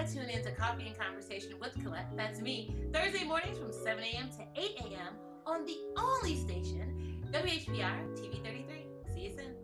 tune in to Coffee and Conversation with Collette. That's me. Thursday mornings from 7 a.m. to 8 a.m. on the only station, WHBR TV 33. See you soon.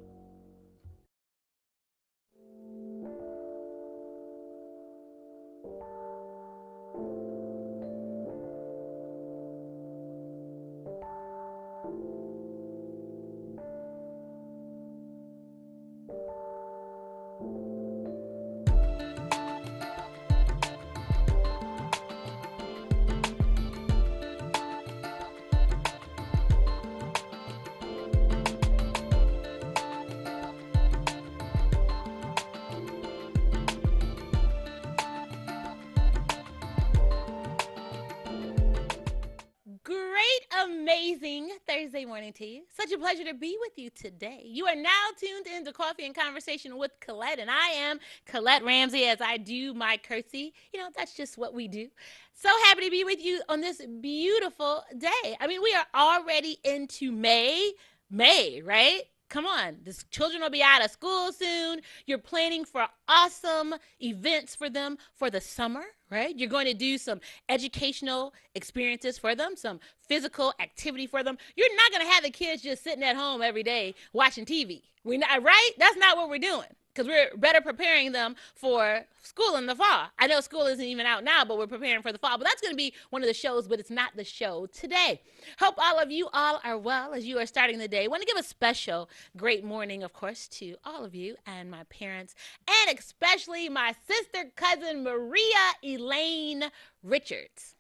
Great, amazing Thursday morning to you. Such a pleasure to be with you today. You are now tuned into Coffee and Conversation with Collette, and I am Collette Ramsey as I do my curtsy. You know, that's just what we do. So happy to be with you on this beautiful day. I mean, we are already into May. May, right? Come on, the children will be out of school soon. You're planning for awesome events for them for the summer, right? You're going to do some educational experiences for them, some physical activity for them. You're not going to have the kids just sitting at home every day watching TV. We're not, right? That's not what we're doing, because we're better preparing them for school in the fall. I know school isn't even out now, but we're preparing for the fall. But that's going to be one of the shows, but it's not the show today. Hope all of you all are well as you are starting the day. I want to give a special great morning, of course, to all of you and my parents, and especially my sister cousin Maria Elaine Richards.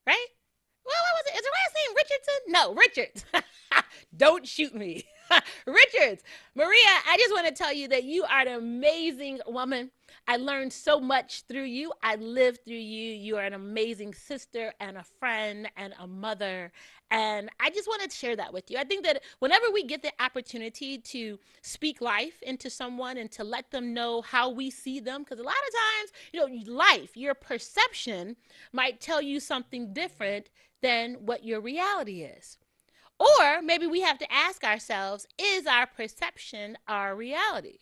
Right? Well, what was it? Is her last name Richardson? No, Richards. Don't shoot me. Richards. Maria, I just want to tell you that you are an amazing woman. I learned so much through you. I lived through you. You are an amazing sister and a friend and a mother. And I just wanted to share that with you. I think that whenever we get the opportunity to speak life into someone and to let them know how we see them, because a lot of times, you know, life, your perception might tell you something different than what your reality is. Or maybe we have to ask ourselves, is our perception our reality?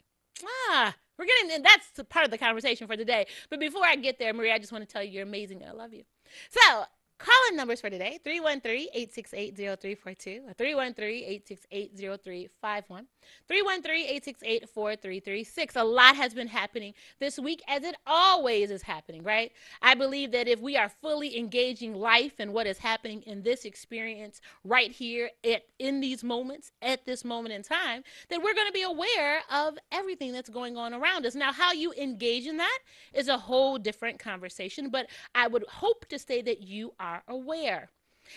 We're getting, and that's part of the conversation for today. But before I get there, Maria, I just want to tell you you're amazing and I love you. So, call-in numbers for today, 313-868-0342, or 313-868-0351, 313-868-4336. A lot has been happening this week, as it always is happening, right? I believe that if we are fully engaging life and what is happening in this experience right here in these moments, at this moment in time, then we're going to be aware of everything that's going on around us. Now, how you engage in that is a whole different conversation, but I would hope to say that you are aware.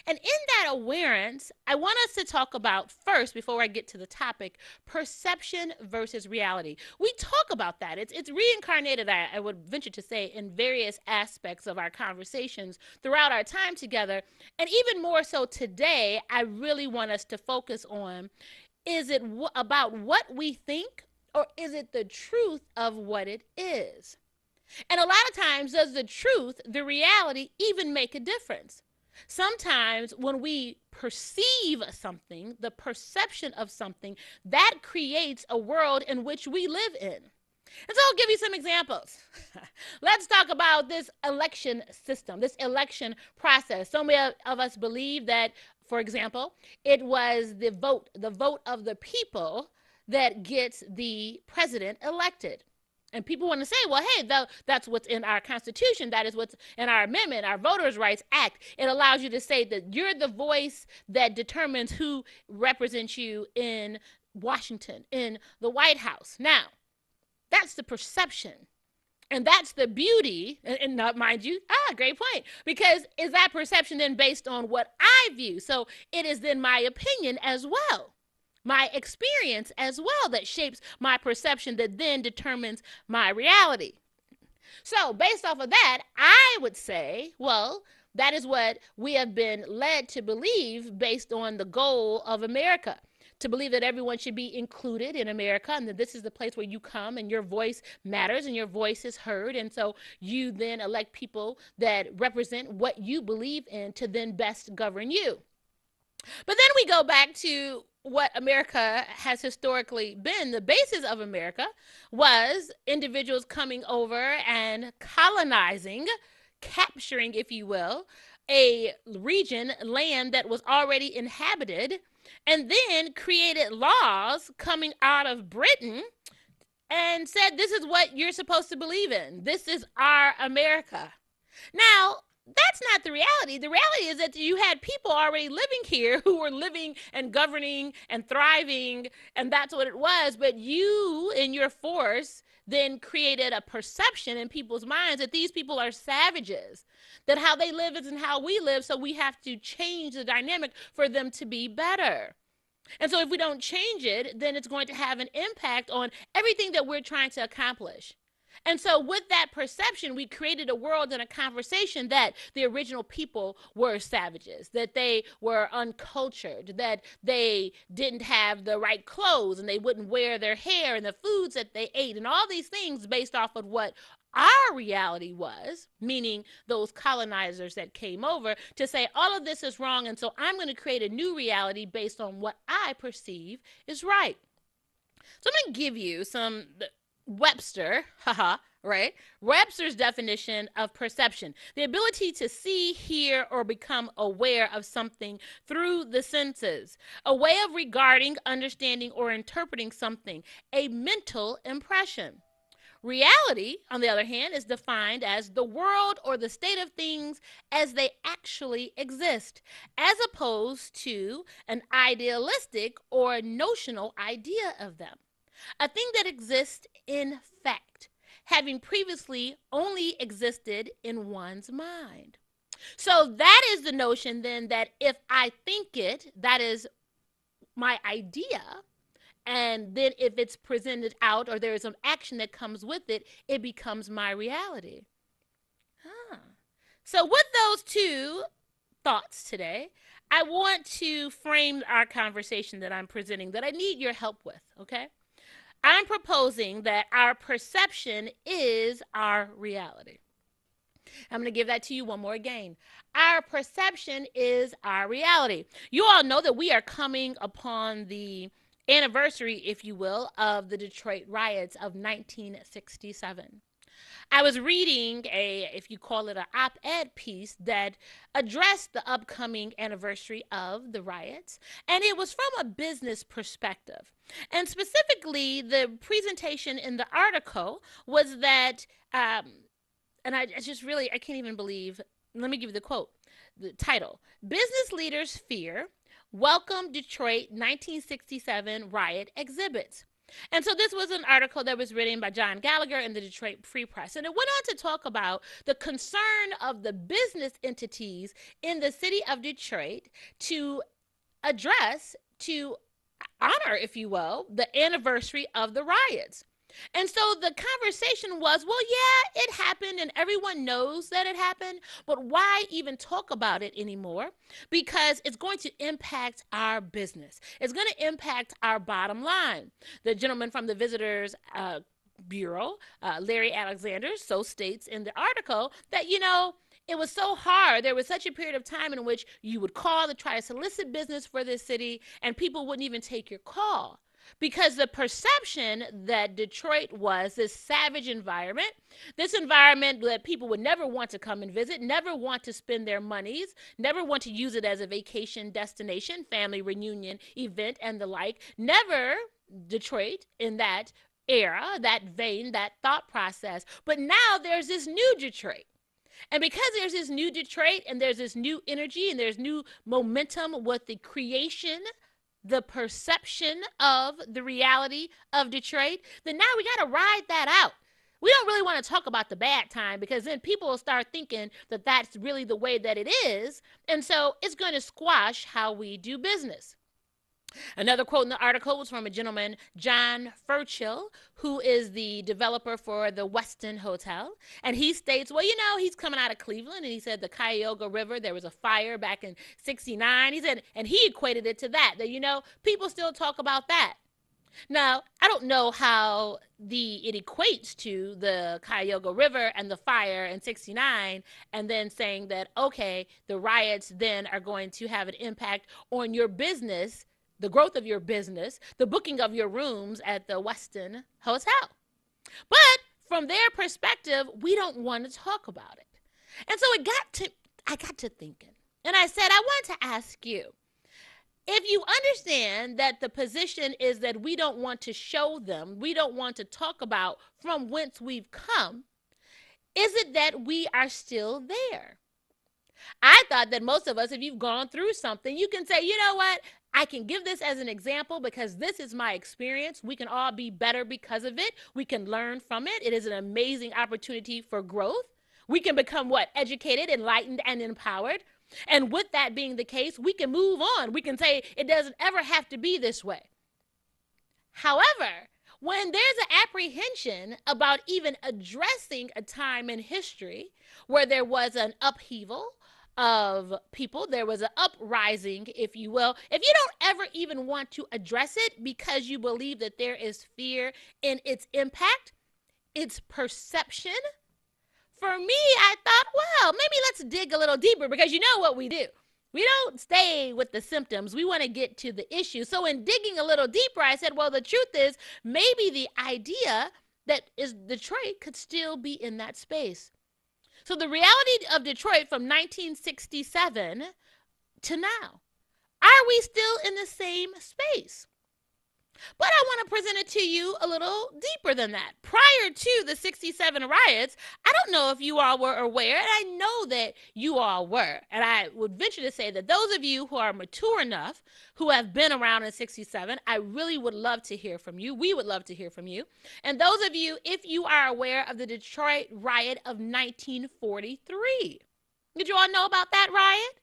And in that awareness, I want us to talk about first, before I get to the topic, perception versus reality. We talk about that. It's reincarnated, I would venture to say, in various aspects of our conversations throughout our time together. And even more so today, I really want us to focus on, is it about what we think, or is it the truth of what it is? And a lot of times, does the truth, the reality, even make a difference? Sometimes when we perceive something, the perception of something, that creates a world in which we live in. And so I'll give you some examples. Let's talk about this election system, this election process. So many of us believe that, for example, it was the vote of the people that gets the president elected. And people want to say, well, hey, that's what's in our Constitution. That is what's in our amendment, our Voters' Rights Act. It allows you to say that you're the voice that determines who represents you in Washington, in the White House. Now, that's the perception. And that's the beauty, and not, mind you, great point, because is that perception then based on what I view? So it is then my opinion as well, my experience as well, that shapes my perception, that then determines my reality. So based off of that, I would say, well, that is what we have been led to believe based on the goal of America, to believe that everyone should be included in America, and that this is the place where you come and your voice matters and your voice is heard. And so you then elect people that represent what you believe in to then best govern you. But then we go back to what America has historically been. The basis of America was individuals coming over and colonizing, capturing, if you will, a region, land that was already inhabited, and then created laws coming out of Britain and said, this is what you're supposed to believe in. This is our America. Now, that's not the reality. The reality is that you had people already living here who were living and governing and thriving, and that's what it was. But you, in your force, then created a perception in people's minds that these people are savages, that how they live isn't how we live, so we have to change the dynamic for them to be better. And so if we don't change it, then it's going to have an impact on everything that we're trying to accomplish. And so with that perception, we created a world and a conversation that the original people were savages, that they were uncultured, that they didn't have the right clothes and they wouldn't wear their hair and the foods that they ate and all these things based off of what our reality was, meaning those colonizers that came over, to say all of this is wrong. And so I'm going to create a new reality based on what I perceive is right. So I'm going to give you some Webster, haha, right? Webster's definition of perception: the ability to see, hear, or become aware of something through the senses, a way of regarding, understanding, or interpreting something, a mental impression. Reality, on the other hand, is defined as the world or the state of things as they actually exist, as opposed to an idealistic or notional idea of them. A thing that exists in fact, having previously only existed in one's mind. So that is the notion then that if I think it, that is my idea. And then if it's presented out or there is some action that comes with it, it becomes my reality. Huh. So with those two thoughts today, I want to frame our conversation that I'm presenting that I need your help with, okay? I'm proposing that our perception is our reality. I'm going to give that to you one more again. Our perception is our reality. You all know that we are coming upon the anniversary, if you will, of the Detroit riots of 1967. I was reading if you call it an op-ed piece that addressed the upcoming anniversary of the riots, and it was from a business perspective. And specifically, the presentation in the article was that, and I just really, I can't even believe, let me give you the quote, the title: Business Leaders Fear, Welcome Detroit 1967 Riot Exhibits. And so this was an article that was written by John Gallagher in the Detroit Free Press. And it went on to talk about the concern of the business entities in the city of Detroit to address, to honor, if you will, the anniversary of the riots. And so the conversation was, well, yeah, it happened and everyone knows that it happened, but why even talk about it anymore? Because it's going to impact our business. It's going to impact our bottom line. The gentleman from the Visitors Bureau, Larry Alexander, so states in the article that, it was so hard. There was such a period of time in which you would call to try to solicit business for this city and people wouldn't even take your call. Because the perception that Detroit was this savage environment, this environment that people would never want to come and visit, never want to spend their monies, never want to use it as a vacation destination, family reunion event, and the like. Never Detroit in that era, that vein, that thought process. But now there's this new Detroit. And because there's this new Detroit and there's this new energy and there's new momentum with the creation, the perception of the reality of Detroit, then now we got to ride that out. We don't really want to talk about the bad time because then people will start thinking that that's really the way that it is. And so it's going to squash how we do business. Another quote in the article was from a gentleman, John Furchill, who is the developer for the Westin Hotel. And he states, well, he's coming out of Cleveland, and he said the Cuyahoga River, there was a fire back in 69. He said, and he equated it to that, people still talk about that. Now, I don't know how it equates to the Cuyahoga River and the fire in 69, and then saying that, okay, the riots then are going to have an impact on your business, the growth of your business, the booking of your rooms at the Westin Hotel. But from their perspective, we don't want to talk about it. And so I got to thinking. And I said, I want to ask you, if you understand that the position is that we don't want to show them, we don't want to talk about from whence we've come, is it that we are still there? I thought that most of us, if you've gone through something, you can say, you know what? I can give this as an example because this is my experience. We can all be better because of it. We can learn from it. It is an amazing opportunity for growth. We can become what? Educated, enlightened, and empowered. And with that being the case, we can move on. We can say it doesn't ever have to be this way. However, when there's an apprehension about even addressing a time in history where there was an upheaval of people, there was an uprising, if you will, if you don't ever even want to address it because you believe that there is fear in its impact, its perception, for me, I thought, well, maybe let's dig a little deeper because you know what we do. We don't stay with the symptoms. We want to get to the issue. So in digging a little deeper, I said, well, the truth is maybe the idea that is Detroit could still be in that space. So the reality of Detroit from 1967 to now, are we still in the same space? But I want to present it to you a little deeper than that. Prior to the 67 riots, I don't know if you all were aware, and I know that you all were. And I would venture to say that those of you who are mature enough, who have been around in 67, I really would love to hear from you. We would love to hear from you. And those of you, if you are aware of the Detroit riot of 1943, did you all know about that riot?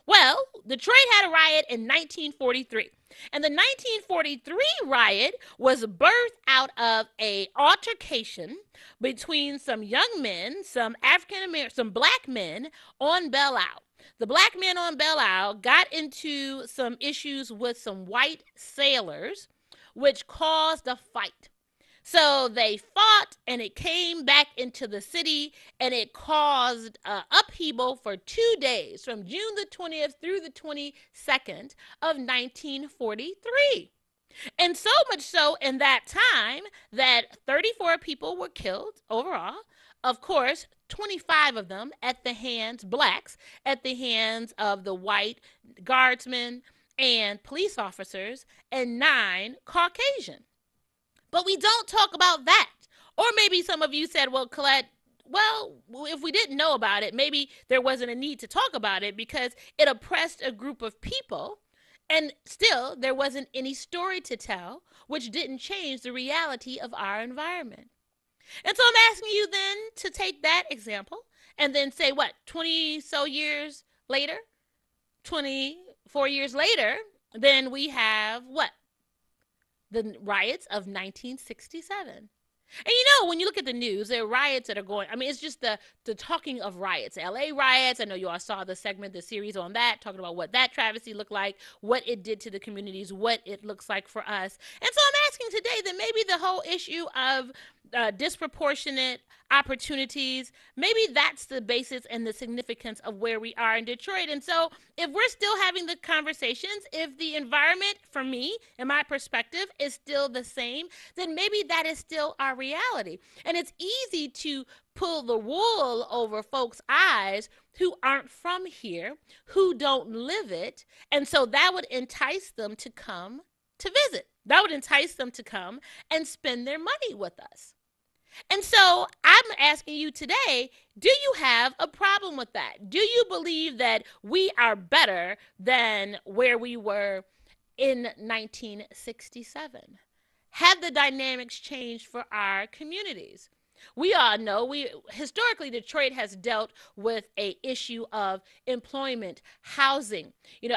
Well, Detroit had a riot in 1943. And the 1943 riot was birthed out of an altercation between some young men, some African American, some black men on Belle Isle. The black men on Belle Isle got into some issues with some white sailors, which caused a fight. So they fought and it came back into the city and it caused upheaval for 2 days from June the 20th through the 22nd of 1943. And so much so in that time that 34 people were killed overall. Of course, 25 of them at the hands, blacks, at the hands of the white guardsmen and police officers, and 9 Caucasian. But we don't talk about that. Or maybe some of you said, well, Collette, well, if we didn't know about it, maybe there wasn't a need to talk about it because it oppressed a group of people. And still, there wasn't any story to tell, which didn't change the reality of our environment. And so I'm asking you then to take that example and then say, what, 20 so years later, 24 years later, then we have what? The riots of 1967. And you know, when you look at the news, there are riots that are going, I mean, it's just the talking of riots. LA riots, I know you all saw the segment, the series on that, talking about what that travesty looked like, what it did to the communities, what it looks like for us. And so I'm asking today that maybe the whole issue of disproportionate opportunities, maybe that's the basis and the significance of where we are in Detroit. And so if we're still having the conversations, if the environment for me and my perspective is still the same, then maybe that is still our reality. And it's easy to pull the wool over folks' eyes who aren't from here, who don't live it. And so that would entice them to come to visit. That would entice them to come and spend their money with us. And so I'm asking you today, do you have a problem with that? Do you believe that we are better than where we were in 1967? Have the dynamics changed for our communities? We all know we historically Detroit has dealt with a issue of employment, housing.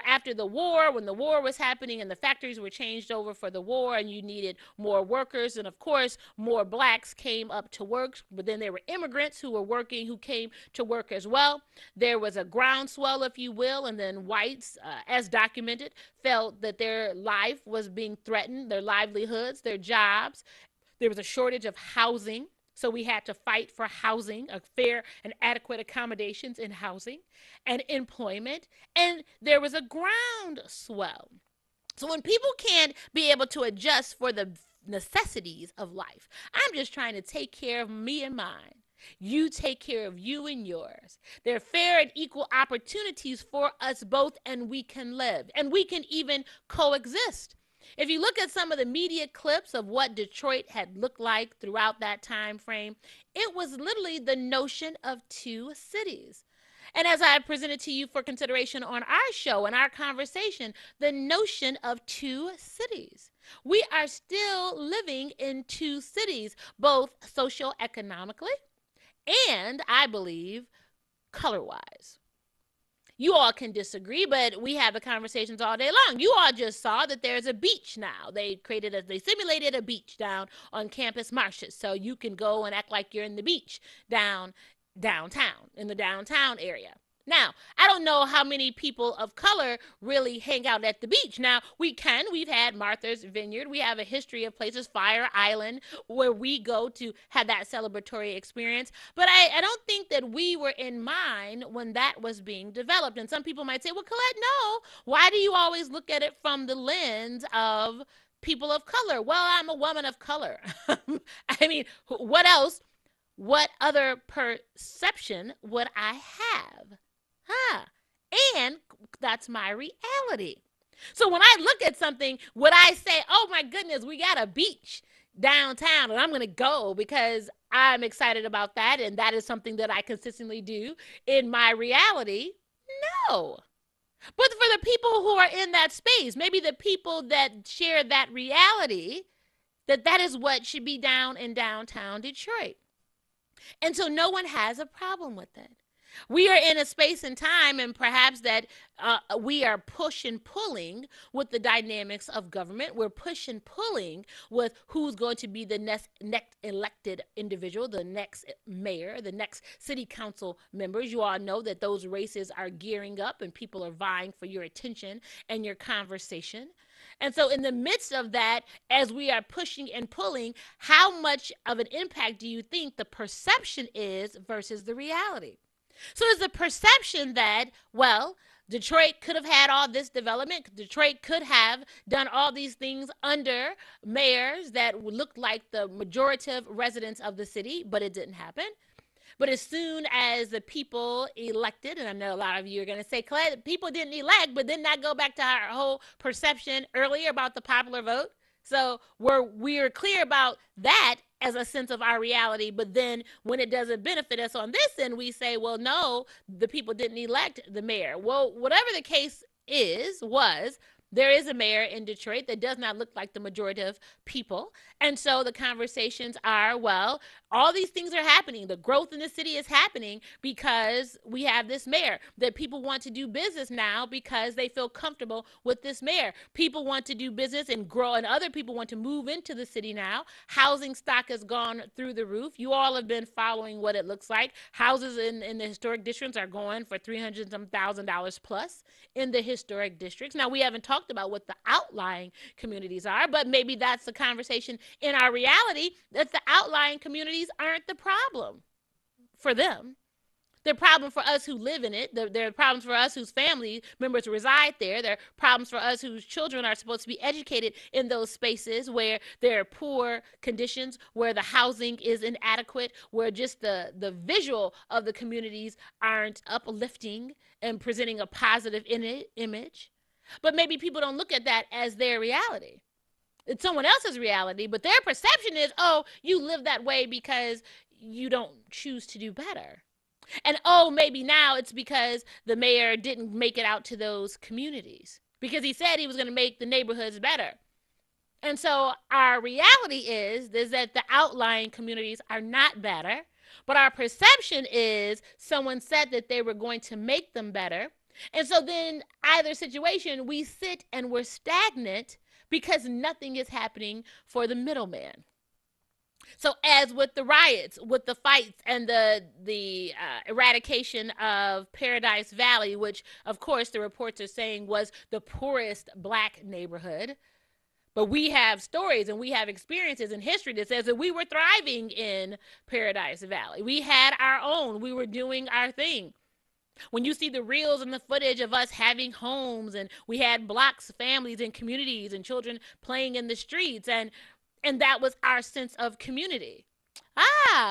After the war, when the war was happening and the factories were changed over for the war and you needed more workers, and of course more blacks came up to work, but then there were immigrants who were working who came to work as well. There was a groundswell, if you will, and then whites, as documented, felt that their life was being threatened, their livelihoods, their jobs. There was a shortage of housing. So we had to fight for housing, a fair and adequate accommodations in housing and employment. And there was a groundswell. So when people can't be able to adjust for the necessities of life, I'm just trying to take care of me and mine. You take care of you and yours. There are fair and equal opportunities for us both, and we can live, and we can even coexist. If you look at some of the media clips of what Detroit had looked like throughout that time frame, it was literally the notion of two cities. And as I presented to you for consideration on our show and our conversation, the notion of two cities. We are still living in two cities, both socioeconomically and, I believe, color-wise. You all can disagree, but we have the conversations all day long. You all just saw that there's a beach now. They simulated a beach down on Campus Martius, so you can go and act like you're in the beach downtown, in the downtown area. Now, I don't know how many people of color really hang out at the beach. Now, we've had Martha's Vineyard. We have a history of places, Fire Island, where we go to have that celebratory experience. But I don't think that we were in mind when that was being developed. And some people might say, well, Collette, no. Why do you always look at it from the lens of people of color? Well, I'm a woman of color. I mean, what else? What other perception would I have? And that's my reality. So when I look at something, would I say, oh my goodness, we got a beach downtown and I'm going to go because I'm excited about that and that is something that I consistently do in my reality? No. But for the people who are in that space, maybe the people that share that reality, that is what should be down in downtown Detroit. And so no one has a problem with it. We are in a space and time, and perhaps that we are push and pulling with the dynamics of government. We're push and pulling with who's going to be the next elected individual, the next mayor, the next city council members. You all know that those races are gearing up and people are vying for your attention and your conversation. And so in the midst of that, as we are pushing and pulling, how much of an impact do you think the perception is versus the reality? So there's the perception that, well, Detroit could have had all this development. Detroit could have done all these things under mayors that looked like the majorative residents of the city, but it didn't happen. But as soon as the people elected, and I know a lot of you are going to say, Collette, people didn't elect, but didn't that go back to our whole perception earlier about the popular vote? So we're clear about that as a sense of our reality, but then when it doesn't benefit us on this end, we say, well, no, the people didn't elect the mayor. Well, whatever the case was, there is a mayor in Detroit that does not look like the majority of people. And so the conversations are, well, all these things are happening. The growth in the city is happening because we have this mayor. That people want to do business now because they feel comfortable with this mayor. People want to do business and grow, and other people want to move into the city now. Housing stock has gone through the roof. You all have been following what it looks like. Houses in the historic districts are going for $300,000 plus in the historic districts. Now, we haven't talked about what the outlying communities are, but maybe that's the conversation in our reality, that the outlying communities aren't the problem for them. They're problem for us who live in it. There are problems for us whose family members reside there. There are problems for us whose children are supposed to be educated in those spaces where there are poor conditions, where the housing is inadequate, where just the visual of the communities aren't uplifting and presenting a positive image. But maybe people don't look at that as their reality. It's someone else's reality, but their perception is, oh, you live that way because you don't choose to do better. And oh, maybe now it's because the mayor didn't make it out to those communities because he said he was going to make the neighborhoods better. And so our reality is that the outlying communities are not better, but our perception is someone said that they were going to make them better. And so then either situation we sit and we're stagnant because nothing is happening for the middleman. So as with the riots, with the fights, and the eradication of Paradise Valley, which of course the reports are saying was the poorest black neighborhood, but we have stories and we have experiences in history that says that we were thriving in Paradise Valley. We had our own. We were doing our thing. When you see the reels and the footage of us having homes, and we had blocks, families, and communities, and children playing in the streets, and that was our sense of community.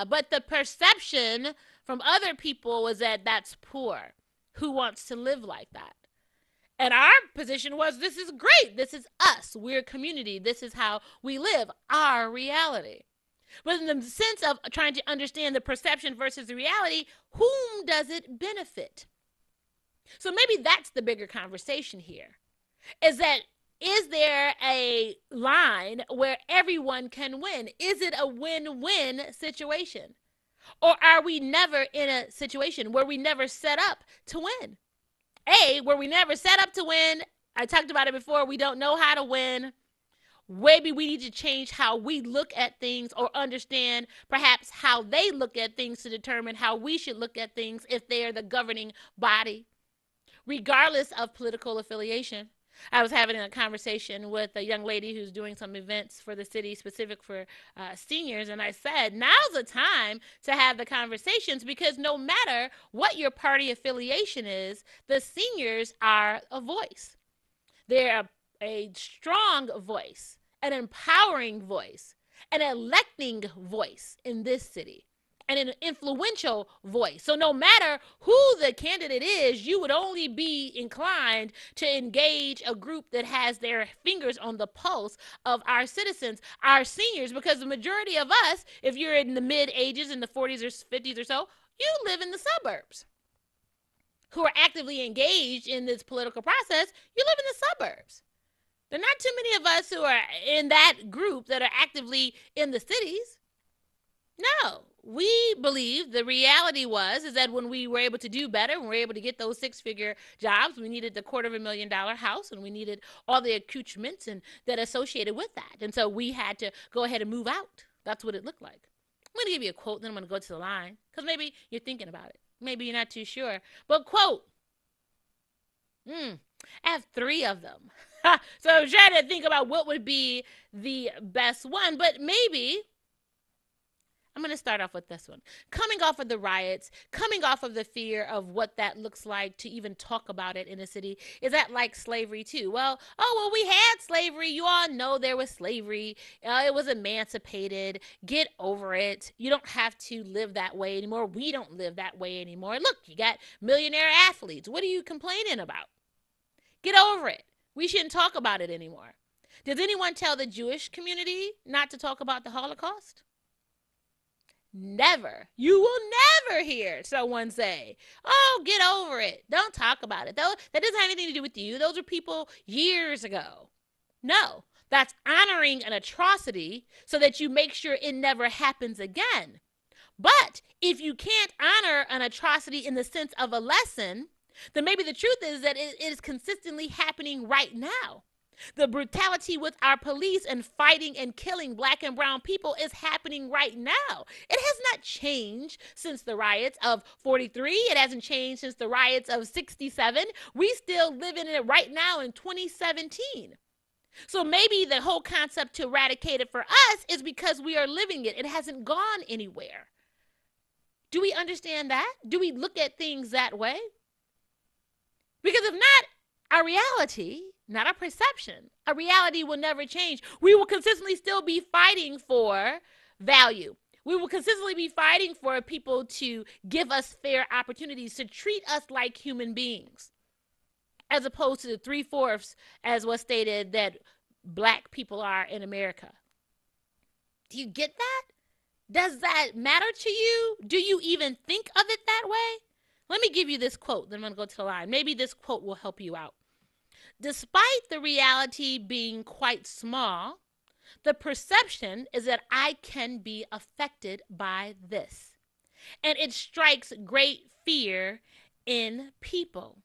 But the perception from other people was that that's poor. Who wants to live like that? And our position was, this is great. This is us. We're a community. This is how we live, our reality. But in the sense of trying to understand the perception versus the reality, whom does it benefit? So maybe that's the bigger conversation here. Is there a line where everyone can win? Is it a win-win situation? Or are we never in a situation where we never set up to win? Where we never set up to win. I talked about it before. We don't know how to win. Maybe we need to change how we look at things, or understand perhaps how they look at things to determine how we should look at things if they are the governing body, regardless of political affiliation. I was having a conversation with a young lady who's doing some events for the city specific for seniors, and I said, now's the time to have the conversations, because no matter what your party affiliation is, the seniors are a voice. They're a strong voice, an empowering voice, an electing voice in this city, and an influential voice. So no matter who the candidate is, you would only be inclined to engage a group that has their fingers on the pulse of our citizens, our seniors, because the majority of us, if you're in the mid ages, in the 40s or 50s or so, you live in the suburbs. Who are actively engaged in this political process, you live in the suburbs. There are not too many of us who are in that group that are actively in the cities. No, we believe the reality is that when we were able to do better, when we were able to get those six-figure jobs, we needed the $250,000 house, and we needed all the accoutrements and that associated with that. And so we had to go ahead and move out. That's what it looked like. I'm going to give you a quote, and then I'm going to go to the line, because maybe you're thinking about it. Maybe you're not too sure. But quote, I have 3 of them. So I'm trying to think about what would be the best one, but maybe I'm going to start off with this one. Coming off of the riots, coming off of the fear of what that looks like to even talk about it in a city, is that like slavery too? Well, we had slavery. You all know there was slavery. It was emancipated. Get over it. You don't have to live that way anymore. We don't live that way anymore. Look, you got millionaire athletes. What are you complaining about? Get over it. We shouldn't talk about it anymore. Does anyone tell the Jewish community not to talk about the Holocaust? Never. You will never hear someone say, oh, get over it. Don't talk about it. That doesn't have anything to do with you. Those are people years ago. No, that's honoring an atrocity so that you make sure it never happens again. But if you can't honor an atrocity in the sense of a lesson, then maybe the truth is that it is consistently happening right now. The brutality with our police and fighting and killing black and brown people is happening right now. It has not changed since the riots of 43. It hasn't changed since the riots of 67. We still live in it right now in 2017. So maybe the whole concept to eradicate it for us is because we are living it. It hasn't gone anywhere. Do we understand that? Do we look at things that way? Because if not, our reality, not our perception, our reality will never change. We will consistently still be fighting for value. We will consistently be fighting for people to give us fair opportunities, to treat us like human beings, as opposed to the 3/4, as was stated, that black people are in America. Do you get that? Does that matter to you? Do you even think of it that way? Let me give you this quote, then I'm going to go to the line. Maybe this quote will help you out. Despite the reality being quite small, The perception is that I can be affected by this. And it strikes great fear in people.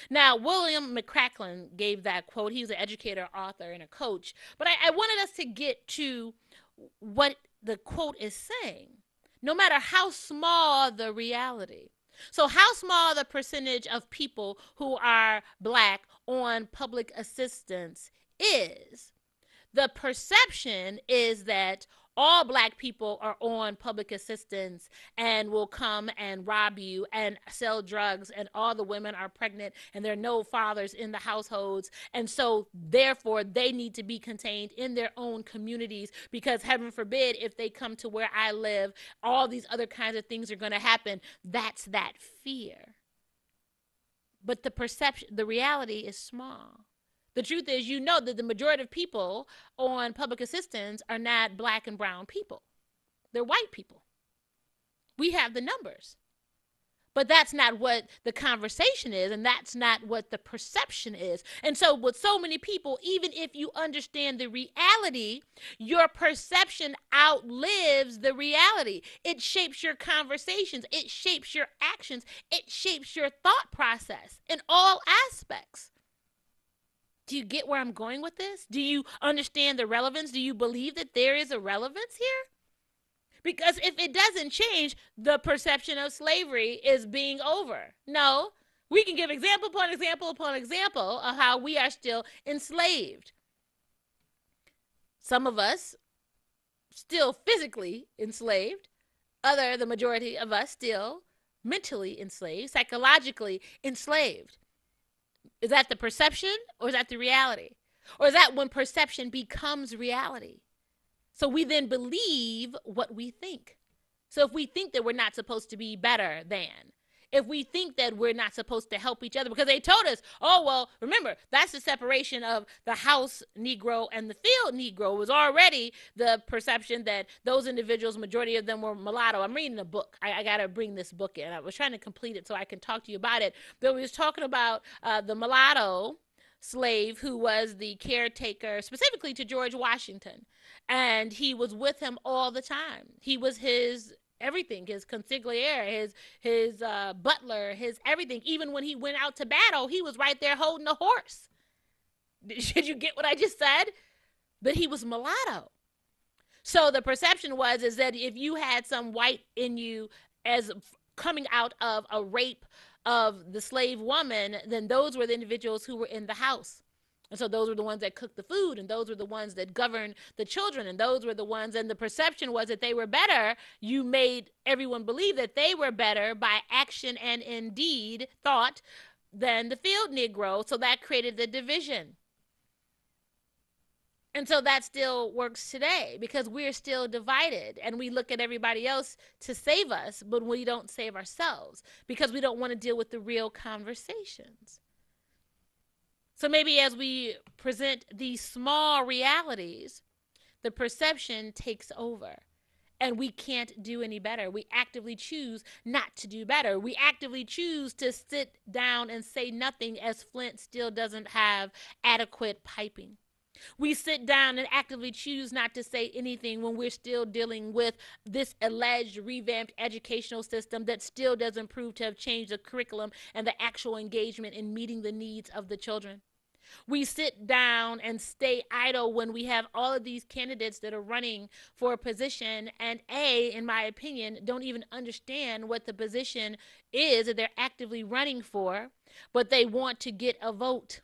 Now, William McCracklin gave that quote. He was an educator, author, and a coach. But I wanted us to get to what the quote is saying. No matter how small the reality. So, how small the percentage of people who are Black on public assistance is, the perception is that all Black people are on public assistance and will come and rob you and sell drugs, and all the women are pregnant and there are no fathers in the households. And so therefore they need to be contained in their own communities, because heaven forbid if they come to where I live, all these other kinds of things are going to happen. That's that fear. But the perception, the reality is small. The truth is, you know that the majority of people on public assistance are not Black and brown people. They're white people. We have the numbers. But that's not what the conversation is, and that's not what the perception is. And so with so many people, even if you understand the reality, your perception outlives the reality. It shapes your conversations. It shapes your actions. It shapes your thought process in all aspects. Do you get where I'm going with this? Do you understand the relevance? Do you believe that there is a relevance here? Because if it doesn't change, the perception of slavery is being over. No, we can give example upon example upon example of how we are still enslaved. Some of us still physically enslaved. The majority of us still mentally enslaved, psychologically enslaved. Is that the perception, or is that the reality? Or is that when perception becomes reality? So we then believe what we think. So if we think that we're not supposed to be better than, if we think that we're not supposed to help each other, because they told us, oh, well, remember, that's the separation of the house Negro and the field Negro. It was already the perception that those individuals, majority of them were mulatto. I'm reading a book. I got to bring this book in. I was trying to complete it so I can talk to you about it. But we was talking about the mulatto slave who was the caretaker specifically to George Washington. And he was with him all the time. He was his everything, his consigliere, his butler, his everything. Even when he went out to battle, he was right there holding a horse. Did you get what I just said? But he was mulatto. So the perception was is that if you had some white in you as coming out of a rape of the slave woman, then those were the individuals who were in the house. And so those were the ones that cooked the food, and those were the ones that governed the children, and those were the ones, and the perception was that they were better. You made everyone believe that they were better by action and indeed thought than the field Negro, so that created the division. And so that still works today because we're still divided, and we look at everybody else to save us, but we don't save ourselves because we don't want to deal with the real conversations. So maybe as we present these small realities, the perception takes over and we can't do any better. We actively choose not to do better. We actively choose to sit down and say nothing as Flint still doesn't have adequate piping. We sit down and actively choose not to say anything when we're still dealing with this alleged revamped educational system that still doesn't prove to have changed the curriculum and the actual engagement in meeting the needs of the children. We sit down and stay idle when we have all of these candidates that are running for a position and in my opinion, don't even understand what the position is that they're actively running for, but they want to get a vote.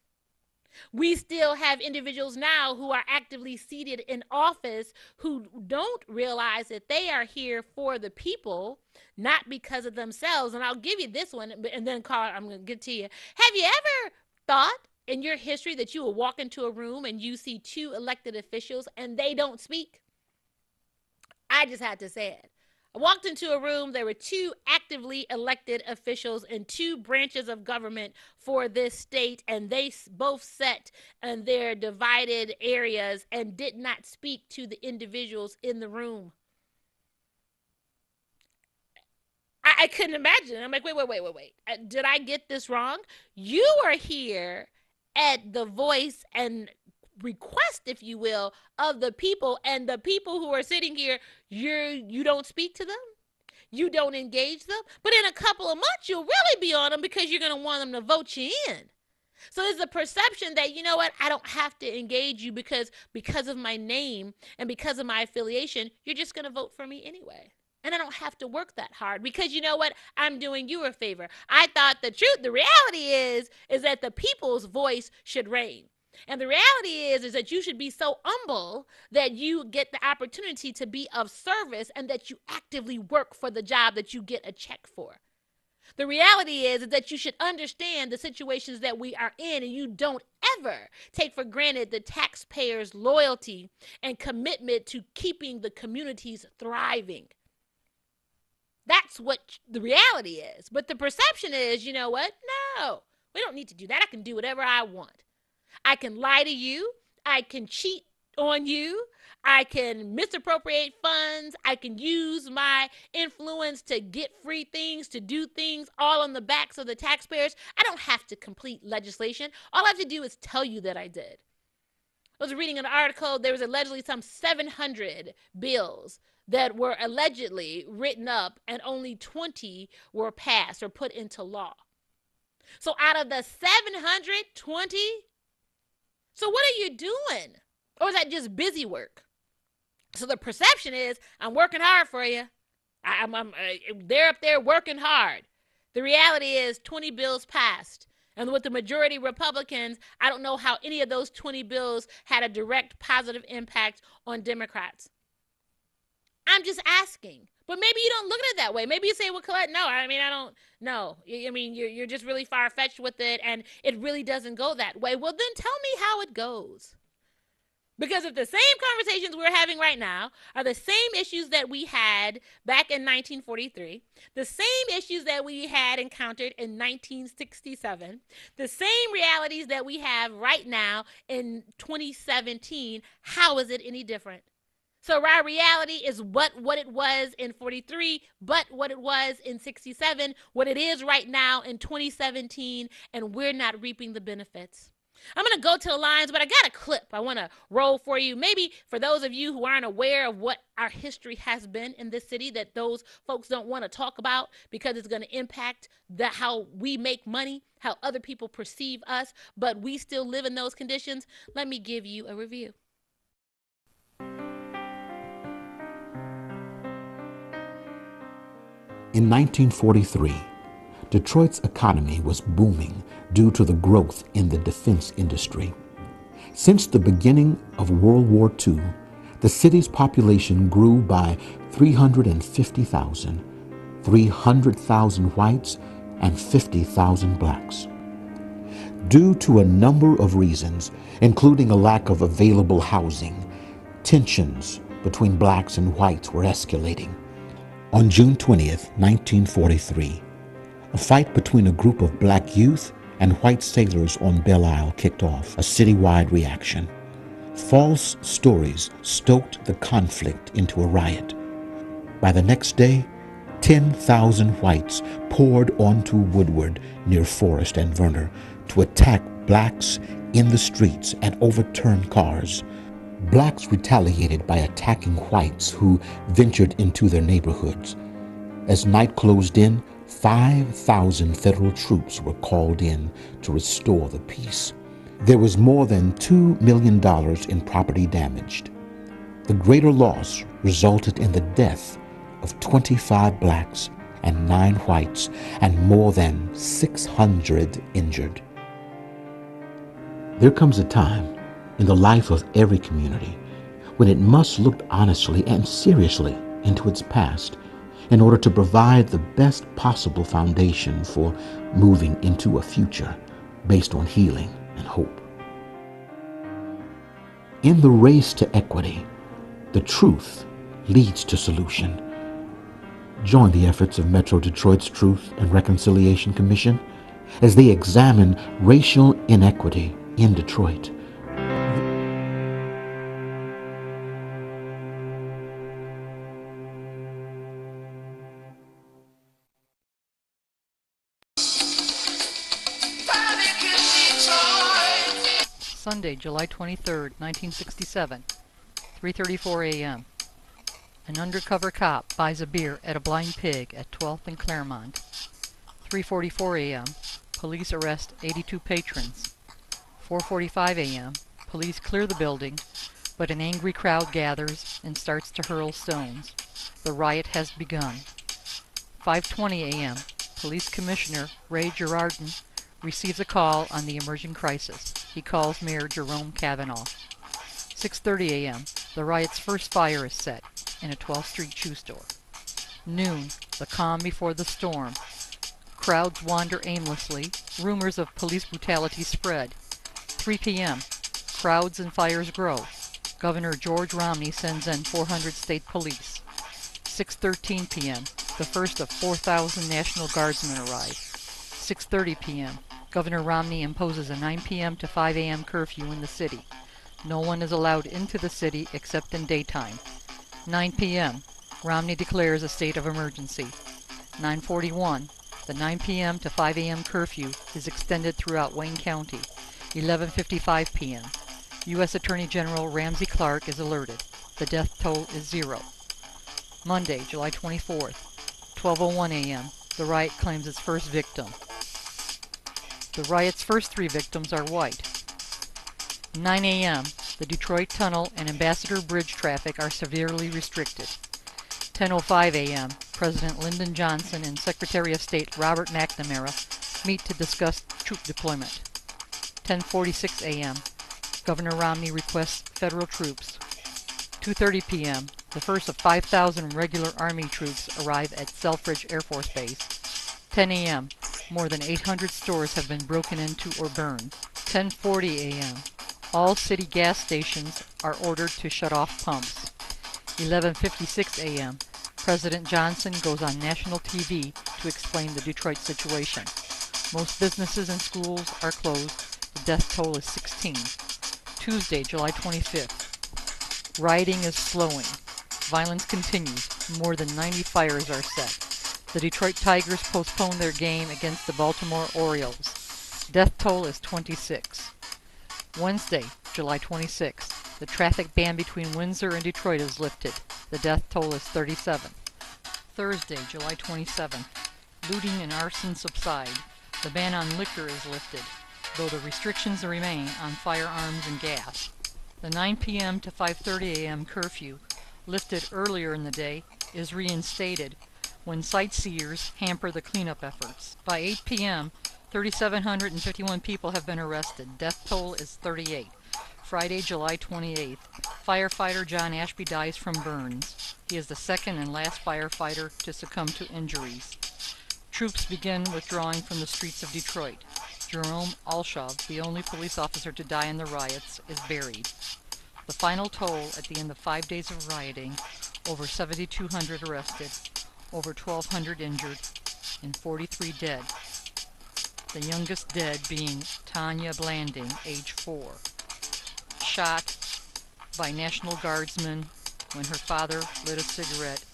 We still have individuals now who are actively seated in office who don't realize that they are here for the people, not because of themselves. And I'll give you this one, and then I'm going to get to you. Have you ever thought in your history that you will walk into a room and you see two elected officials and they don't speak? I just had to say it. I walked into a room, there were two actively elected officials in two branches of government for this state, and they both sat in their divided areas and did not speak to the individuals in the room. I couldn't imagine. I'm like, wait. Did I get this wrong? You are here at the voice and request, if you will, of the people, and the people who are sitting here, you don't speak to them, you don't engage them, but in a couple of months you'll really be on them because you're going to want them to vote you in. So there's a perception that, you know what, I don't have to engage you because of my name and because of my affiliation, you're just going to vote for me anyway. And I don't have to work that hard because, you know what, I'm doing you a favor. I thought the reality is that the people's voice should reign. And the reality is that you should be so humble that you get the opportunity to be of service and that you actively work for the job that you get a check for. The reality is that you should understand the situations that we are in, and you don't ever take for granted the taxpayers' loyalty and commitment to keeping the communities thriving. That's what the reality is. But the perception is, you know what? No, we don't need to do that. I can do whatever I want. I can lie to you. I can cheat on you. I can misappropriate funds. I can use my influence to get free things, to do things all on the backs of the taxpayers. I don't have to complete legislation. All I have to do is tell you that I did. I was reading an article. There was allegedly some 700 bills that were allegedly written up, and only 20 were passed or put into law. So out of the 720, so what are you doing? Or is that just busy work? So the perception is, I'm working hard for you. They're up there working hard. The reality is 20 bills passed. And with the majority Republicans, I don't know how any of those 20 bills had a direct positive impact on Democrats. I'm just asking. But maybe you don't look at it that way. Maybe you say, well, Collette, no. I mean, I don't know. I mean, you're just really far-fetched with it, and it really doesn't go that way. Well, then tell me how it goes. Because if the same conversations we're having right now are the same issues that we had back in 1943, the same issues that we had encountered in 1967, the same realities that we have right now in 2017, how is it any different? So our reality is what it was in 43, but what it was in 67, what it is right now in 2017, and we're not reaping the benefits. I'm going to go to the lines, but I got a clip I want to roll for you. Maybe for those of you who aren't aware of what our history has been in this city, that those folks don't want to talk about because it's going to impact how we make money, how other people perceive us, but we still live in those conditions. Let me give you a review. In 1943, Detroit's economy was booming due to the growth in the defense industry. Since the beginning of World War II, the city's population grew by 350,000, 300,000 whites, and 50,000 blacks. Due to a number of reasons, including a lack of available housing, tensions between blacks and whites were escalating. On June 20th, 1943, a fight between a group of black youth and white sailors on Belle Isle kicked off a citywide reaction. False stories stoked the conflict into a riot. By the next day, 10,000 whites poured onto Woodward near Forest and Verner to attack blacks in the streets and overturn cars. Blacks retaliated by attacking whites who ventured into their neighborhoods. As night closed in, 5,000 federal troops were called in to restore the peace. There was more than $2 million in property damaged. The greater loss resulted in the death of 25 blacks and 9 whites and more than 600 injured. There comes a time in the life of every community when it must look honestly and seriously into its past in order to provide the best possible foundation for moving into a future based on healing and hope. In the race to equity, the truth leads to solution. Join the efforts of Metro Detroit's Truth and Reconciliation Commission as they examine racial inequity in Detroit. Sunday, July 23rd, 1967, 3:34 a.m. An undercover cop buys a beer at a Blind Pig at 12th and Claremont. 3:44 a.m. Police arrest 82 patrons. 4:45 a.m. Police clear the building, but an angry crowd gathers and starts to hurl stones. The riot has begun. 5:20 a.m. Police Commissioner Ray Girardin receives a call on the emerging crisis. He calls Mayor Jerome Kavanaugh. 6:30 a.m. The riot's first fire is set in a 12th Street shoe store. Noon, the calm before the storm. Crowds wander aimlessly. Rumors of police brutality spread. 3 p.m. Crowds and fires grow. Governor George Romney sends in 400 state police. 6:13 p.m. The first of 4,000 National Guardsmen arrive. 6:30 p.m. Governor Romney imposes a 9 p.m. to 5 a.m. curfew in the city. No one is allowed into the city except in daytime. 9 p.m. Romney declares a state of emergency. 9:41. The 9 p.m. to 5 a.m. curfew is extended throughout Wayne County. 11:55 p.m. U.S. Attorney General Ramsey Clark is alerted. The death toll is 0. Monday, July 24th, 12:01 a.m. The riot claims its first victim. The riot's first 3 victims are white. 9 a.m. The Detroit Tunnel and Ambassador Bridge traffic are severely restricted. 10:05 a.m. President Lyndon Johnson and Secretary of State Robert McNamara meet to discuss troop deployment. 10:46 a.m. Governor Romney requests federal troops. 2:30 p.m. The first of 5,000 regular Army troops arrive at Selfridge Air Force Base. 10 a.m. More than 800 stores have been broken into or burned. 10:40 a.m. All city gas stations are ordered to shut off pumps. 11:56 a.m. President Johnson goes on national TV to explain the Detroit situation. Most businesses and schools are closed. The death toll is 16. Tuesday, July 25th. Rioting is slowing. Violence continues. More than 90 fires are set. The Detroit Tigers postpone their game against the Baltimore Orioles. Death toll is 26. Wednesday, July 26th. The traffic ban between Windsor and Detroit is lifted. The death toll is 37. Thursday, July 27th. Looting and arson subside. The ban on liquor is lifted, though the restrictions remain on firearms and gas. The 9 p.m. to 5:30 a.m. curfew, lifted earlier in the day, is reinstated when sightseers hamper the cleanup efforts. By 8 p.m., 3,751 people have been arrested. Death toll is 38. Friday, July 28th. Firefighter John Ashby dies from burns. He is the second and last firefighter to succumb to injuries. Troops begin withdrawing from the streets of Detroit. Jerome Alshov, the only police officer to die in the riots, is buried. The final toll at the end of 5 days of rioting: over 7,200 arrested, over 1,200 injured, and 43 dead. The youngest dead being Tanya Blanding, age 4, shot by National Guardsmen when her father lit a cigarette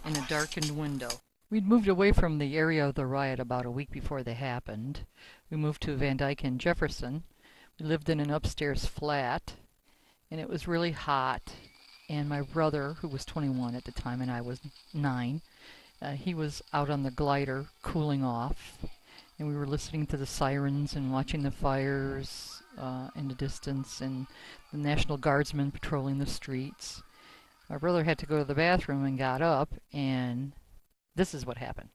in a darkened window. We'd moved away from the area of the riot about a week before they happened. We moved to Van Dyke and Jefferson. We lived in an upstairs flat, and it was really hot. And my brother, who was 21 at the time, and I was 9, he was out on the glider cooling off. And we were listening to the sirens and watching the fires in the distance, and the National Guardsmen patrolling the streets. My brother had to go to the bathroom and got up, and this is what happened.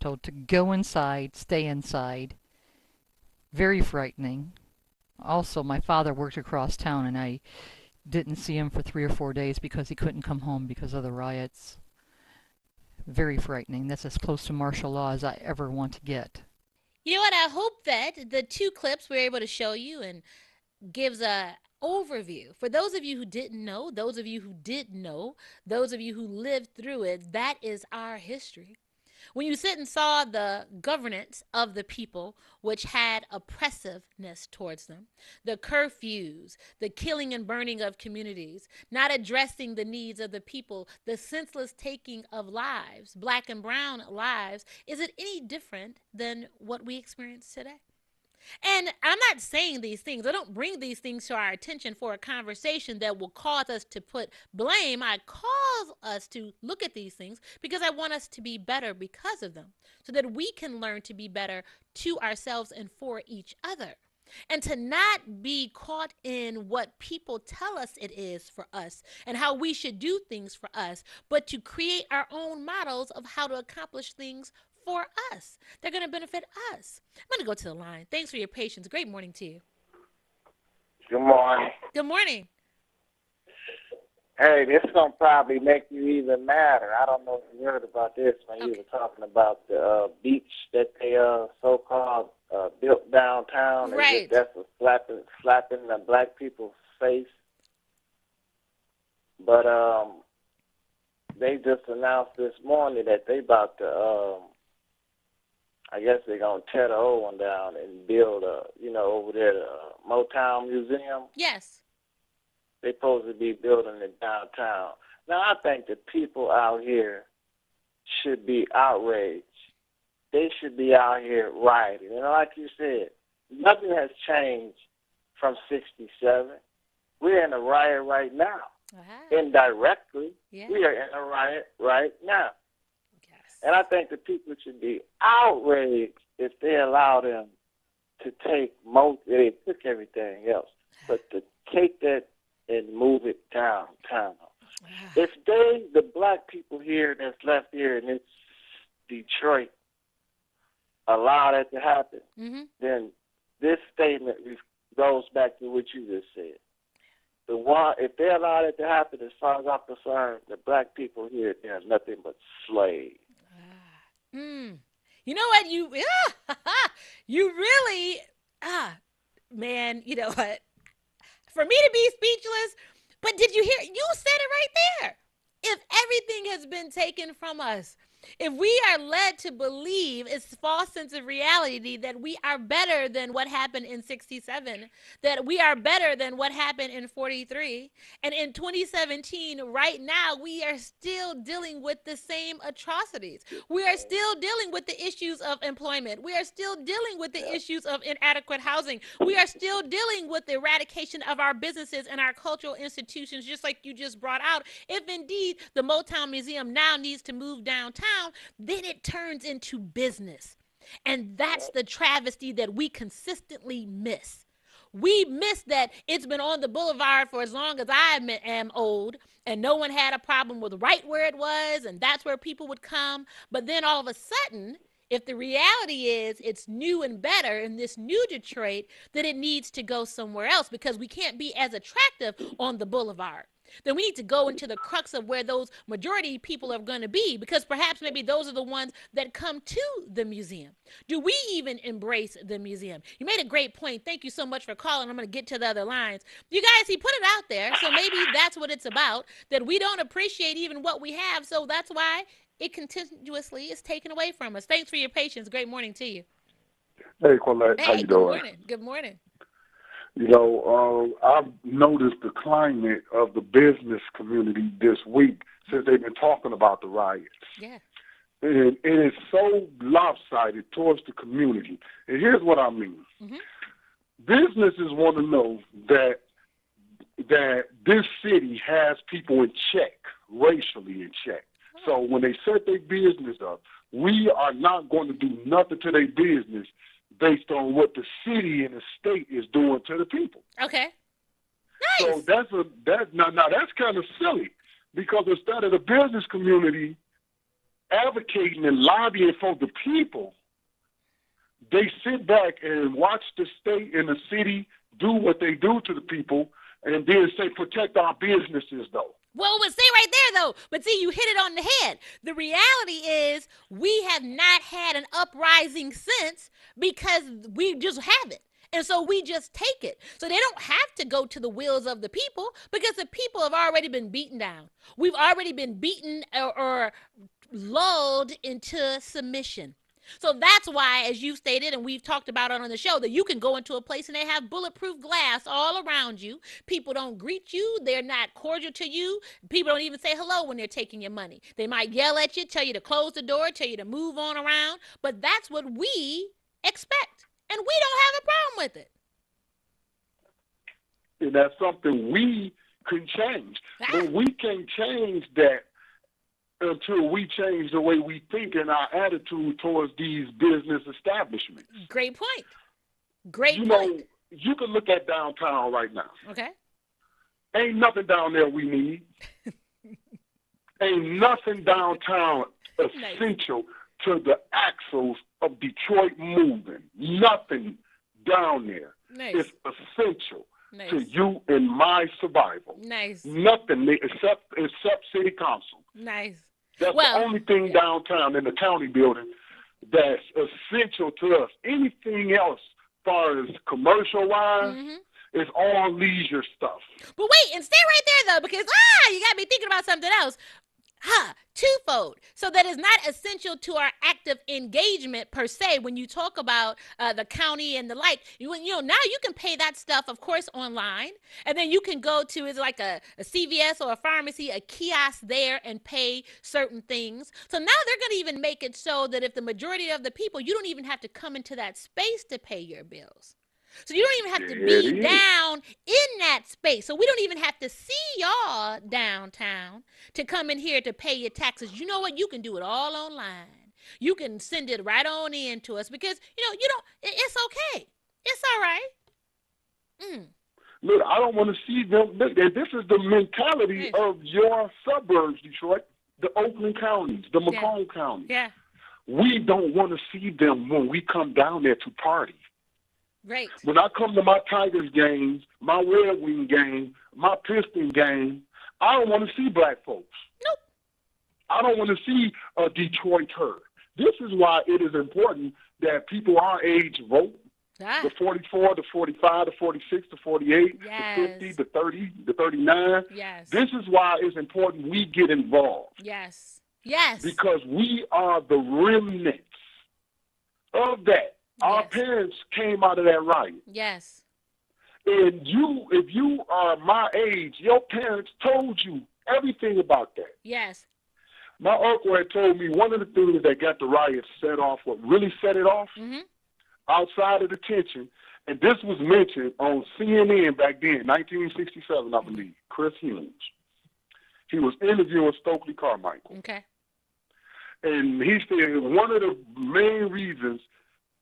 Told to go inside, stay inside. Very frightening. Also, my father worked across town, and I didn't see him for 3 or 4 days because he couldn't come home because of the riots. Very frightening. That's as close to martial law as I ever want to get. You know what? I hope that the 2 clips we're able to show you and gives a overview for those of you who didn't know, those of you who did know, those of you who lived through it. That is our history. When you sit and saw the governance of the people, which had oppressiveness towards them, the curfews, the killing and burning of communities, not addressing the needs of the people, the senseless taking of lives, black and brown lives, is it any different than what we experience today? And I'm not saying these things. I don't bring these things to our attention for a conversation that will cause us to put blame. I cause us to look at these things because I want us to be better because of them, so that we can learn to be better to ourselves and for each other. And to not be caught in what people tell us it is for us and how we should do things for us, but to create our own models of how to accomplish things for us. They're going to benefit us. I'm going to go to the line. Thanks for your patience. Great morning to you. Good morning. Good morning. Hey, this is gonna probably make you even madder. I don't know if you heard about this when you Okay. were talking about the beach that they so-called built downtown. As if Right. that's a slapping the black people's face. But they just announced this morning that they about to I guess they're gonna tear the old one down and build over there the Motown Museum. Yes. They're supposed to be building it downtown. Now, I think the people out here should be outraged. They should be out here rioting. Like you said, nothing has changed from 67. We're in a riot right now. Wow. Indirectly, Yeah. we are in a riot right now. Yes. And I think the people should be outraged if they allow them to take they took everything else, but to take that and move it downtown. Wow. If the black people here that's left here in this Detroit, allow that to happen, Mm-hmm. then this statement goes back to what you just said. If they allow that to happen, as far as I'm concerned, the black people here, they're nothing but slaves. Mm. You know what? You really, man, you know what? For me to be speechless, but did you hear? You said it right there. If everything has been taken from us, if we are led to believe it's false sense of reality that we are better than what happened in 67, that we are better than what happened in 43, and in 2017, right now, we are still dealing with the same atrocities. We are still dealing with the issues of employment. We are still dealing with the issues of inadequate housing. We are still dealing with the eradication of our businesses and our cultural institutions, just like you just brought out. If indeed the Motown Museum now needs to move downtown, then it turns into business. And that's the travesty that we consistently miss. We miss that it's been on the boulevard for as long as I am old, and no one had a problem with right where it was, and that's where people would come. But then all of a sudden, if the reality is it's new and better in this new Detroit, then it needs to go somewhere else because we can't be as attractive on the boulevard. Then we need to go into the crux of where those majority people are going to be, because perhaps maybe those are the ones that come to the museum. Do we even embrace the museum? You made a great point. Thank you so much for calling. I'm going to get to the other lines. You guys, he put it out there, so maybe that's what it's about, that we don't appreciate even what we have, so that's why it continuously is taken away from us. Thanks for your patience. Great morning to you. Hey, Collette, how Hey, you good doing? morning. Good morning. I've noticed the climate of the business community this week since they've been talking about the riots. Yeah. And it is so lopsided towards the community. And here's what I mean. Mm-hmm. Businesses want to know that this city has people in check, racially in check. So when they set their business up, we are not going to do nothing to their business based on what the city and the state is doing to the people. Okay. So Nice. now that's kind of silly, because instead of the business community advocating and lobbying for the people, they sit back and watch the state and the city do what they do to the people, and then say protect our businesses though. Well, but stay right there, though. But see, you hit it on the head. The reality is we have not had an uprising since because we just haven't. And so we just take it. So they don't have to go to the wills of the people because the people have already been beaten down. We've already been beaten or lulled into submission. So that's why, as you stated, and we've talked about it on the show, that you can go into a place and they have bulletproof glass all around you. People don't greet you. They're not cordial to you. People don't even say hello when they're taking your money. They might yell at you, tell you to close the door, tell you to move on around. But that's what we expect. And we don't have a problem with it. And that's something we can change. But we can't change that until we change the way we think and our attitude towards these business establishments. Great point. Great point. Know, you can look at downtown right now. Okay. Ain't nothing down there we need. Ain't nothing downtown essential to the axles of Detroit moving. Nothing down there is essential to you and my survival. Nothing except city council. That's the only thing downtown in the county building that's essential to us. Anything else, as far as commercial-wise, is all leisure stuff. But wait, and stay right there, though, because, you got me thinking about something else. Twofold. So that is not essential to our active engagement per se. When you talk about the county and the like, now you can pay that stuff, of course, online, and then you can go to it's like a CVS or a pharmacy, a kiosk there, and pay certain things. So now they're going to even make it so that if the majority of the people, you don't even have to come into that space to pay your bills. So you don't even have to be down in that space. So we don't even have to see y'all downtown to come in here to pay your taxes. You know what? You can do it all online. You can send it right on in to us because, it's okay. It's all right. Look, I don't want to see them. This is the mentality of your suburbs, Detroit, the Oakland counties, the Macomb counties. Yeah. We don't want to see them when we come down there to party. Right. When I come to my Tigers games, my Red Wing game, my Piston game, I don't want to see black folks. Nope. I don't want to see a Detroit herd. This is why it is important that people our age vote. The 44, the 45, the 46, the 48, the 50, the 30, the 39. Yes. This is why it's important we get involved. Yes. Because we are the remnants of that. Our parents came out of that riot. Yes. And if you are my age, your parents told you everything about that. Yes. My uncle had told me one of the things that got the riot set off, what really set it off, outside of the tension, and this was mentioned on CNN back then, 1967, I believe, Chris Humes. He was interviewing Stokely Carmichael. Okay. And he said one of the main reasons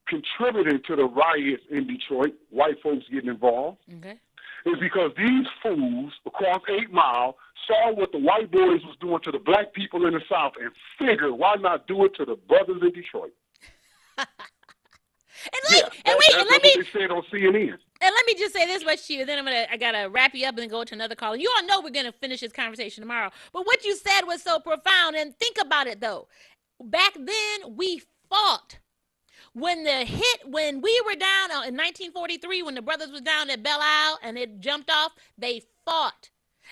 contributing to the riots in Detroit, white folks getting involved, is because these fools across 8 Mile saw what the white boys was doing to the black people in the South and figured, why not do it to the brothers in Detroit? That's what they said on CNN. And let me just say this much to you, then I gotta wrap you up and then go to another call. You all know we're gonna finish this conversation tomorrow. But what you said was so profound, and think about it though. Back then we fought. When we were down in 1943, when the brothers was down at Belle Isle and it jumped off, they fought.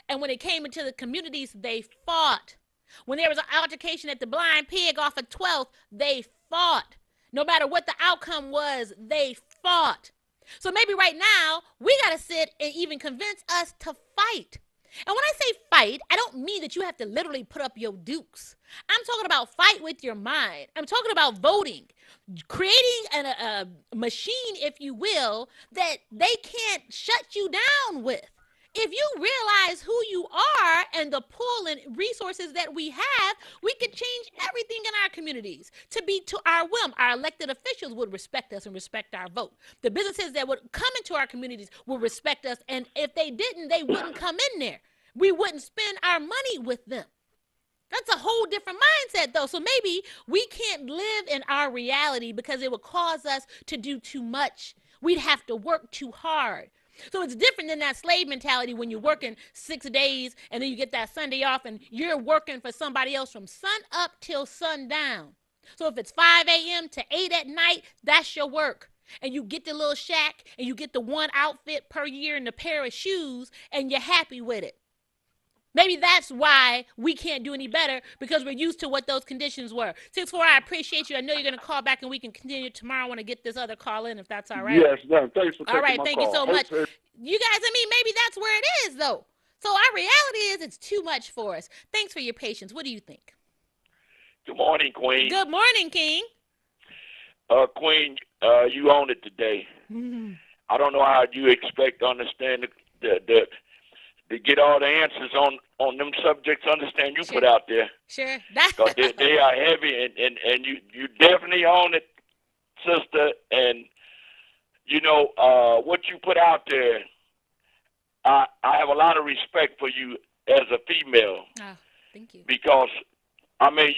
And when it came into the communities, they fought. When there was an altercation at the Blind Pig off of 12th, they fought. No matter what the outcome was, they fought. So maybe right now, we got to sit and even convince us to fight. And when I say fight, I don't mean that you have to literally put up your dukes. I'm talking about fight with your mind. I'm talking about voting, creating a machine, if you will, that they can't shut you down with. If you realize who you are and the pull and resources that we have, we could change everything in our communities to be to our whim. Our elected officials would respect us and respect our vote. The businesses that would come into our communities would respect us. And if they didn't, they wouldn't come in there. We wouldn't spend our money with them. That's a whole different mindset, though. So maybe we can't live in our reality because it would cause us to do too much. We'd have to work too hard. So it's different than that slave mentality when you're working 6 days and then you get that Sunday off and you're working for somebody else from sun up till sundown. So if it's 5 a.m. to 8 at night, that's your work. And you get the little shack and you get the one outfit per year and a pair of shoes and you're happy with it. Maybe that's why we can't do any better, because we're used to what those conditions were. 6-4, I appreciate you. I know you're going to call back and we can continue tomorrow. I want to get this other call in if that's all right. Yes, no, thanks for taking all right, my thank call. you so much. You guys, maybe that's where it is, though. So our reality is it's too much for us. Thanks for your patience. What do you think? Good morning, Queen. Good morning, King. Queen, you own it today. I don't know how you expect to understand the to get all the answers on them subjects. Understand you Sure. put out there, Sure. because they are heavy, and you definitely own it, sister. And you know what you put out there. I have a lot of respect for you as a female, Oh, thank you. because I mean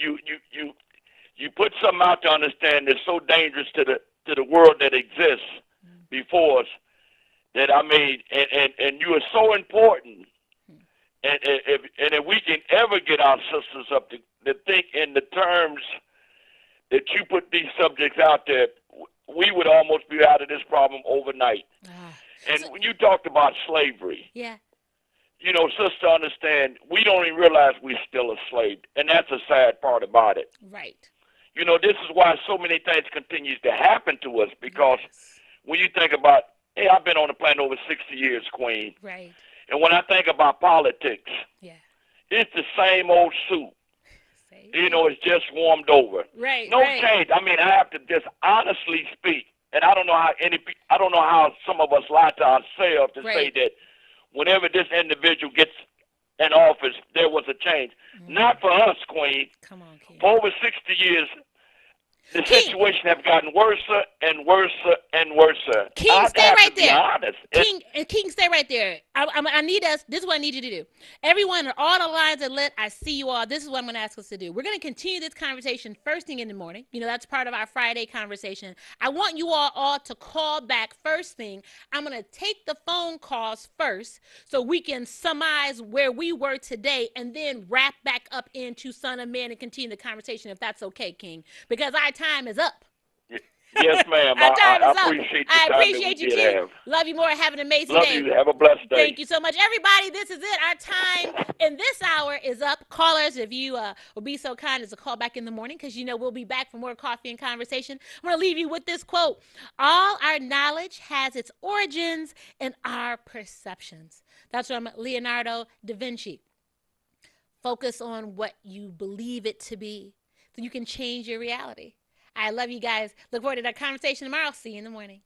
you put something out to understand that's so dangerous to the world that exists before us, that I mean, and you are so important. And if we can ever get our sisters up to think in the terms that you put these subjects out there, we would almost be out of this problem overnight. And So, when you talked about slavery, yeah. you know, sister, understand, we don't even realize we're still enslaved. And that's a sad part about it. Right. You know, this is why so many things continues to happen to us, because Yes. when you think about, hey, I've been on the planet over 60 years, Queen. Right. And when I think about politics, Yeah. it's the same old soup. Say You know, it's just warmed over. right. No Right. change. I mean, I have to just honestly speak, and I don't know how I don't know how some of us lie to ourselves to say Right. that whenever this individual gets in office, there was a change. Not for us, Queen. Come on, King. For over 60 years, the King. situation have gotten worse and worse and worse. King, I stay have right to be there. honest. King, stay right there. I need us. This is what I need you to do. Everyone, all the lines are lit. I see you all. This is what I'm going to ask us to do. We're going to continue this conversation first thing in the morning. You know, that's part of our Friday conversation. I want you all to call back first thing. I'm going to take the phone calls first so we can surmise where we were today and then wrap back up into Son of Man and continue the conversation, if that's okay, King, because our time is up. Yes, ma'am. Our time I is up. appreciate the I time that we appreciate you, did King. have. Love you more. Have an amazing Love day. you. Have a blessed day. Thank you so much, everybody. This is it. Our time in this hour is up. Callers, if you will be so kind as to call back in the morning, because you know we'll be back for more coffee and conversation. I'm going to leave you with this quote: all our knowledge has its origins in our perceptions. That's from Leonardo da Vinci. Focus on what you believe it to be so you can change your reality. I love you guys. Look forward to that conversation tomorrow. See you in the morning.